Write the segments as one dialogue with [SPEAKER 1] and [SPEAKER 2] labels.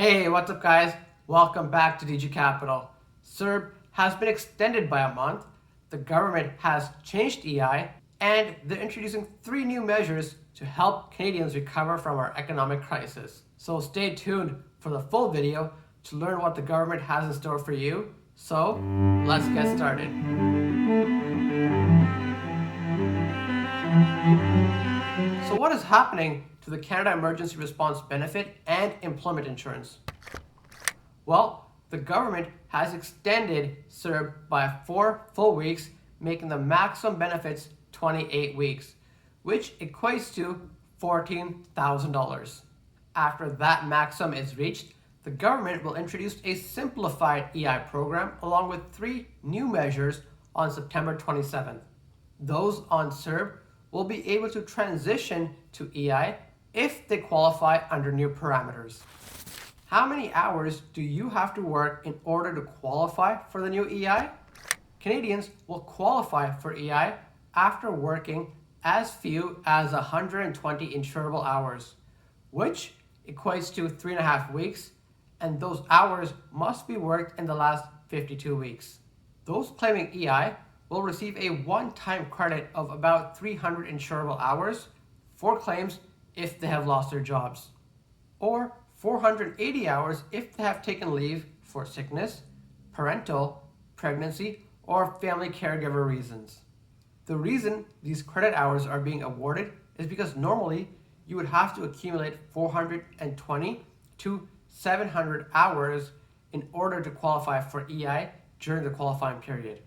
[SPEAKER 1] Hey, what's up guys? Welcome back to DG Capital. Cerb has been extended by a month, the government has changed EI, and they're introducing 3 new measures to help Canadians recover from our economic crisis. So stay tuned for the full video to learn what the government has in store for you. So let's get started. So what is happening to the Canada Emergency Response Benefit and Employment Insurance? Well, the government has extended Cerb by 4 full weeks, making the maximum benefits 28 weeks, which equates to $14,000. After that maximum is reached, the government will introduce a simplified EI program along with 3 new measures on September 27th. Those on Cerb will be able to transition to EI if they qualify under new parameters. How many hours do you have to work in order to qualify for the new EI? Canadians will qualify for EI after working as few as 120 insurable hours, which equates to 3.5 weeks, and those hours must be worked in the last 52 weeks. Those claiming EI will receive a one-time credit of about 300 insurable hours for claims if they have lost their jobs, or 480 hours if they have taken leave for sickness, parental, pregnancy, or family caregiver reasons. The reason these credit hours are being awarded is because normally you would have to accumulate 420 to 700 hours in order to qualify for EI during the qualifying period.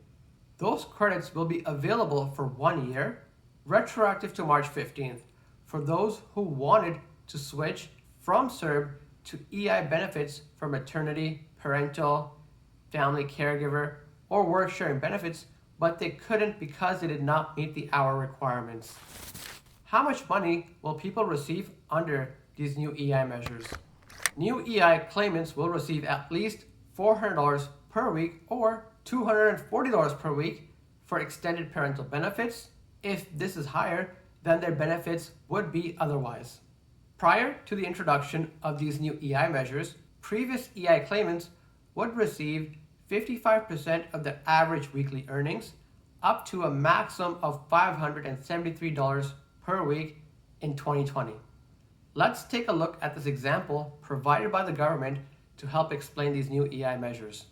[SPEAKER 1] Those credits will be available for 1 year, retroactive to March 15th, for those who wanted to switch from Cerb to EI benefits for maternity, parental, family caregiver, or work sharing benefits, but they couldn't because they did not meet the hour requirements. How much money will people receive under these new EI measures? New EI claimants will receive at least $400 per week or $240 per week for extended parental benefits. If this is higher than their benefits would be otherwise. Prior to the introduction of these new EI measures, previous EI claimants would receive 55% of their average weekly earnings, up to a maximum of $573 per week in 2020. Let's take a look at this example provided by the government to help explain these new EI measures.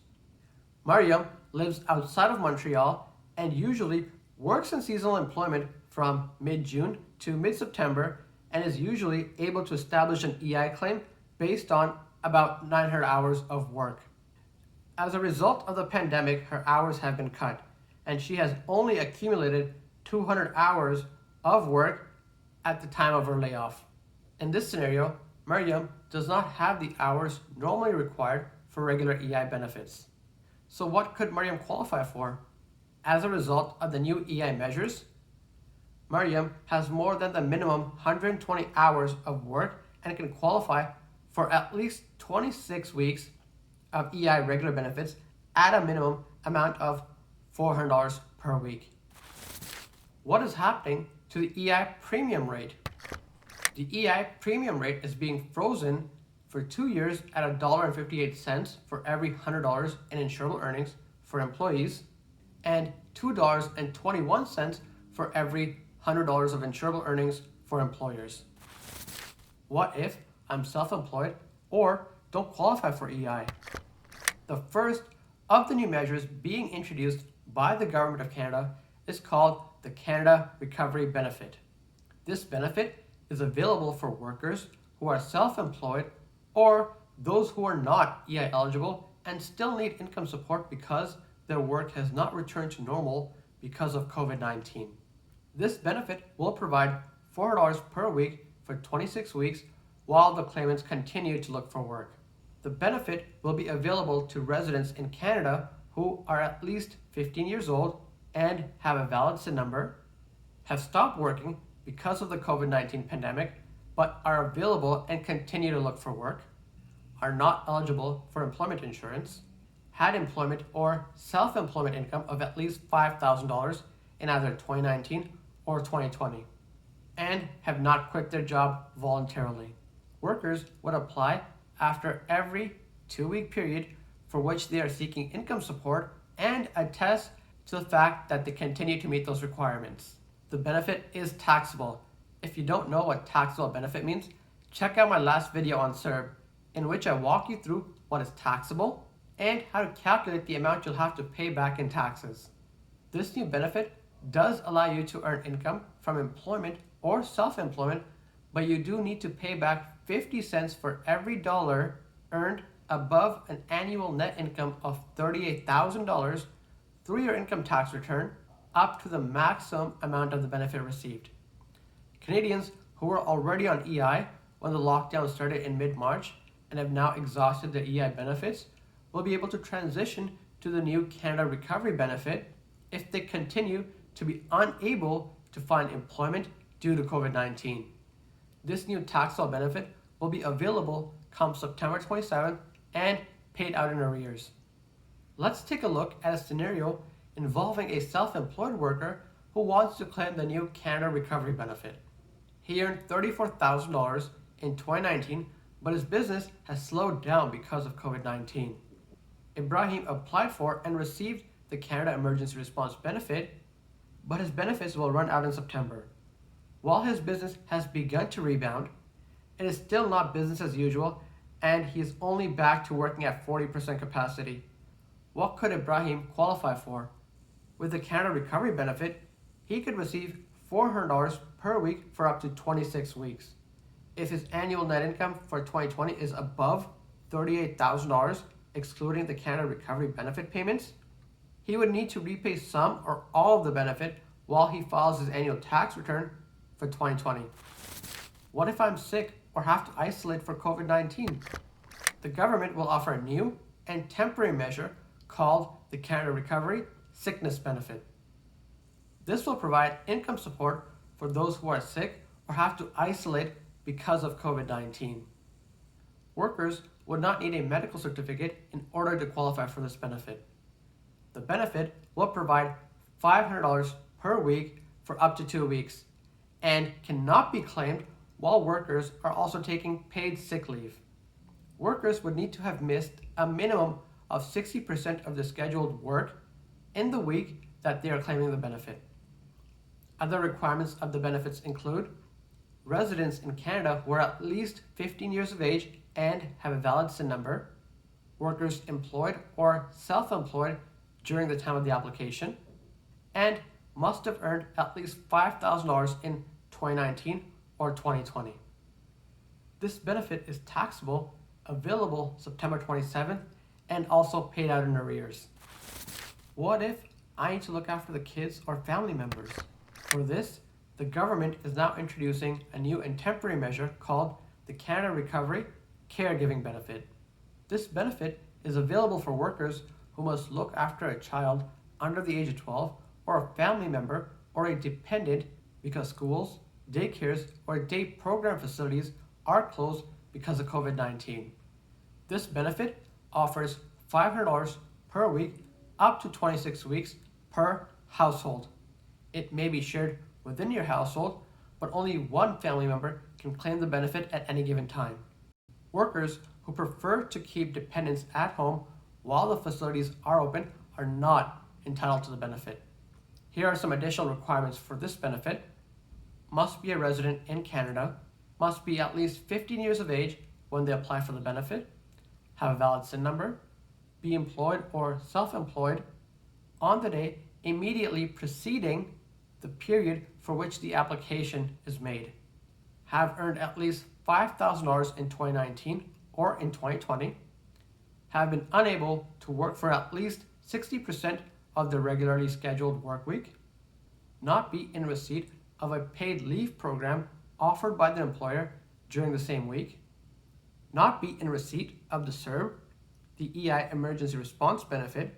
[SPEAKER 1] Mariam lives outside of Montreal and usually works in seasonal employment from mid-June to mid-September and is usually able to establish an EI claim based on about 900 hours of work. As a result of the pandemic, her hours have been cut, and she has only accumulated 200 hours of work at the time of her layoff. In this scenario, Mariam does not have the hours normally required for regular EI benefits. So what could Mariam qualify for? As a result of the new EI measures, Mariam has more than the minimum 120 hours of work and can qualify for at least 26 weeks of EI regular benefits at a minimum amount of $400 per week. What is happening to the EI premium rate? The EI premium rate is being frozen for 2 years at $1.58 for every $100 in insurable earnings for employees and $2.21 for every $100 of insurable earnings for employers. What if I'm self-employed or don't qualify for EI? The first of the new measures being introduced by the Government of Canada is called the Canada Recovery Benefit. This benefit is available for workers who are self-employed or those who are not EI eligible and still need income support because their work has not returned to normal because of COVID-19. This benefit will provide $400 per week for 26 weeks while the claimants continue to look for work. The benefit will be available to residents in Canada who are at least 15 years old and have a valid SIN number, have stopped working because of the COVID-19 pandemic, but are available and continue to look for work, are not eligible for employment insurance, had employment or self-employment income of at least $5,000 in either 2019 or 2020, and have not quit their job voluntarily. Workers would apply after every 2-week period for which they are seeking income support and attest to the fact that they continue to meet those requirements. The benefit is taxable. If you don't know what taxable benefit means, check out my last video on Cerb, in which I walk you through what is taxable and how to calculate the amount you'll have to pay back in taxes. This new benefit does allow you to earn income from employment or self-employment, but you do need to pay back 50 cents for every dollar earned above an annual net income of $38,000 through your income tax return up to the maximum amount of the benefit received. Canadians who were already on EI when the lockdown started in mid-March and have now exhausted their EI benefits will be able to transition to the new Canada Recovery Benefit if they continue to be unable to find employment due to COVID-19. This new taxable benefit will be available come September 27th and paid out in arrears. Let's take a look at a scenario involving a self-employed worker who wants to claim the new Canada Recovery Benefit. He earned $34,000 in 2019, but his business has slowed down because of COVID-19. Ibrahim applied for and received the Canada Emergency Response Benefit, but his benefits will run out in September. While his business has begun to rebound, it is still not business as usual, and he is only back to working at 40% capacity. What could Ibrahim qualify for? With the Canada Recovery Benefit, he could receive $400 per week for up to 26 weeks. If his annual net income for 2020 is above $38,000, excluding the Canada Recovery Benefit payments, he would need to repay some or all of the benefit while he files his annual tax return for 2020. What if I'm sick or have to isolate for COVID-19? The government will offer a new and temporary measure called the Canada Recovery Sickness Benefit. This will provide income support for those who are sick or have to isolate because of COVID-19. Workers would not need a medical certificate in order to qualify for this benefit. The benefit will provide $500 per week for up to 2 weeks and cannot be claimed while workers are also taking paid sick leave. Workers would need to have missed a minimum of 60% of the scheduled work in the week that they are claiming the benefit. Other requirements of the benefits include residents in Canada who are at least 15 years of age and have a valid SIN number, workers employed or self-employed during the time of the application, and must have earned at least $5,000 in 2019 or 2020. This benefit is taxable, available September 27th, and also paid out in arrears. What if I need to look after the kids or family members? For this, the government is now introducing a new and temporary measure called the Canada Recovery Caregiving Benefit. This benefit is available for workers who must look after a child under the age of 12 or a family member or a dependent because schools, daycares, or day program facilities are closed because of COVID-19. This benefit offers $500 per week up to 26 weeks per household. It may be shared within your household, but only one family member can claim the benefit at any given time. Workers who prefer to keep dependents at home while the facilities are open are not entitled to the benefit. Here are some additional requirements for this benefit. Must be a resident in Canada, must be at least 15 years of age when they apply for the benefit, have a valid SIN number, be employed or self-employed on the day immediately preceding the period for which the application is made, have earned at least $5,000 in 2019 or in 2020, have been unable to work for at least 60% of the regularly scheduled work week, not be in receipt of a paid leave program offered by the employer during the same week, not be in receipt of the Cerb, the EI Emergency Response Benefit,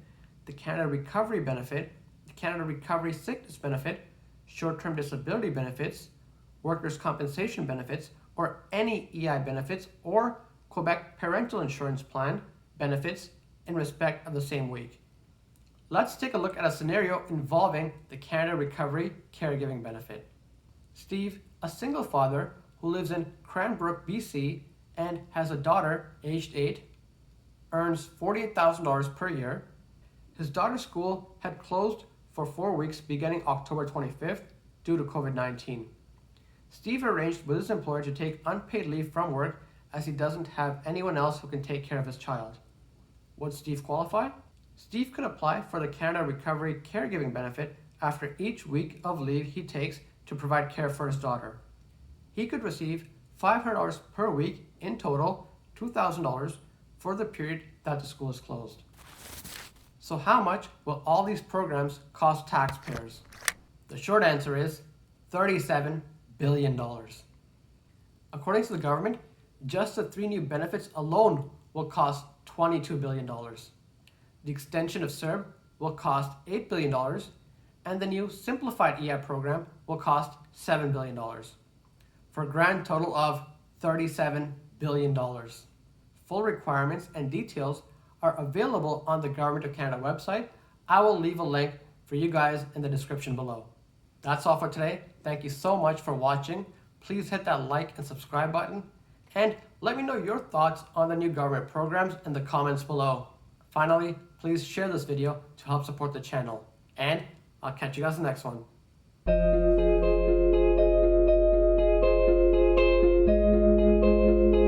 [SPEAKER 1] the Canada Recovery Benefit, the Canada Recovery Sickness Benefit, short-term disability benefits, workers' compensation benefits, or any EI benefits or Quebec Parental Insurance Plan benefits in respect of the same week. Let's take a look at a scenario involving the Canada Recovery Caregiving Benefit. Steve, a single father who lives in Cranbrook, BC, and has a daughter aged 8, earns $48,000 per year. His daughter's school had closed for 4 weeks beginning October 25th due to COVID-19. Steve arranged with his employer to take unpaid leave from work as he doesn't have anyone else who can take care of his child. Would Steve qualify? Steve could apply for the Canada Recovery Caregiving Benefit after each week of leave he takes to provide care for his daughter. He could receive $500 per week, in total $2,000 for the period that the school is closed. So how much will all these programs cost taxpayers? The short answer is $37 billion. According to the government, just the 3 new benefits alone will cost $22 billion. The extension of Cerb will cost $8 billion, and the new simplified EAP program will cost $7 billion, for a grand total of $37 billion. Full requirements and details are available on the Government of Canada website. I will leave a link for you guys in the description below. That's all for today. Thank you so much for watching. Please hit that like and subscribe button, and let me know your thoughts on the new government programs in the comments below. Finally, please share this video to help support the channel, and I'll catch you guys in the next one.